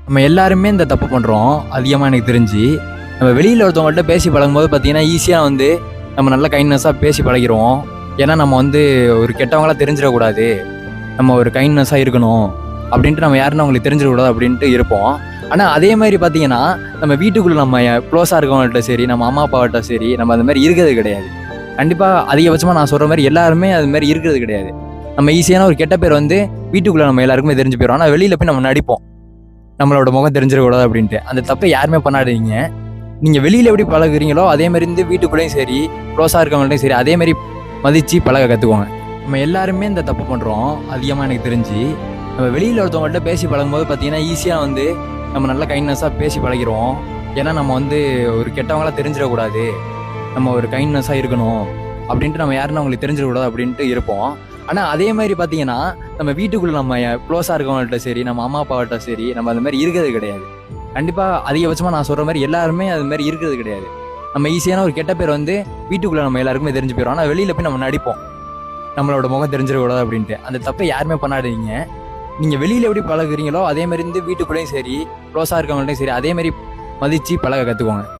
நம்ம எல்லாருமே இந்த தப்பு பண்ணுறோம் அதிகமாக எனக்கு தெரிஞ்சு. நம்ம வெளியில் ஒருத்தவங்கள்ட்ட பேசி பழகும்போது பார்த்தீங்கன்னா ஈஸியாக நம்ம நல்ல கைண்ட்னஸாக பேசி பழகிடுவோம். ஏன்னா நம்ம ஒரு கெட்டவங்களாக தெரிஞ்சிடக்கூடாது, நம்ம ஒரு கைண்ட்னஸாக இருக்கணும் அப்படின்ட்டு நம்ம யாருன்னு அவங்களுக்கு தெரிஞ்சிடக்கூடாது அப்படின்ட்டு இருப்போம். ஆனால் அதே மாதிரி பார்த்தீங்கன்னா நம்ம வீட்டுக்குள்ளே நம்ம க்ளோஸாக இருக்கவங்கள்ட்ட சரி, நம்ம அம்மா அப்பாவர்கிட்ட சரி, நம்ம அது மாதிரி இருக்கிறது கிடையாது. கண்டிப்பாக அதிகபட்சமாக நான் சொல்கிற மாதிரி எல்லாருமே அது மாதிரி இருக்கிறது கிடையாது. நம்ம ஈஸியான ஒரு கெட்ட பேர் வீட்டுக்குள்ளே நம்ம எல்லாருக்குமே தெரிஞ்சு போயிடும். ஆனால் வெளியில் போய் நம்ம நடிப்போம், நம்மளோட முகம் தெரிஞ்சிடக்கூடாது அப்படின்ட்டு. அந்த தப்பை யாருமே பண்ணாதீங்க. நீங்கள் வெளியில் எப்படி பழகுறீங்களோ அதே மாதிரி வீட்டுக்குள்ளேயும் சரி, க்ளோஸாக இருக்கவங்கள்ட்டையும் சரி, அதே மாதிரி மதித்து பழக கற்றுக்கோங்க. நம்ம எல்லாருமே இந்த தப்பு பண்ணுறோம் அதிகமாக எனக்கு தெரிஞ்சு. நம்ம வெளியில் ஒருத்தவங்கள்ட்ட பேசி பழகும்போது பார்த்தீங்கன்னா ஈஸியாக நம்ம நல்ல கைண்ட்னஸாக பேசி பழகிடுவோம். ஏன்னா நம்ம ஒரு கெட்டவங்களாக தெரிஞ்சிடக்கூடாது, நம்ம ஒரு கைண்ட்னஸாக இருக்கணும் அப்படின்ட்டு நம்ம யாருன்னு அவங்களுக்கு தெரிஞ்சிடக்கூடாது அப்படின்ட்டு இருப்போம். ஆனால் அதே மாதிரி பார்த்தீங்கன்னா நம்ம வீட்டுக்குள்ளே நம்ம க்ளோஸாக இருக்கவங்கள்ட்ட சரி, நம்ம அம்மா அப்பாவர்கிட்ட சரி, நம்ம அது மாதிரி இருக்கிறது கிடையாது. கண்டிப்பாக அதிகபட்சமாக நான் சொல்கிற மாதிரி எல்லாருமே அது மாதிரி இருக்கிறது கிடையாது. நம்ம ஈஸியான ஒரு கெட்ட பேர் வீட்டுக்குள்ளே நம்ம எல்லாருக்குமே தெரிஞ்சு போயிடும். ஆனால் வெளியில் போய் நம்ம நடிப்போம், நம்மளோட முகம் தெரிஞ்சிடக்கூடாது அப்படின்ட்டு. அந்த தப்பை யாருமே பண்ணாதீங்க. நீங்கள் வெளியில் எப்படி பழகுறீங்களோ அதே மாதிரி வீட்டுக்குள்ளேயும் சரி, க்ளோஸாக இருக்கவங்கள்ட்டையும் சரி, அதே மாதிரி மதித்து பழக கற்றுக்கோங்க.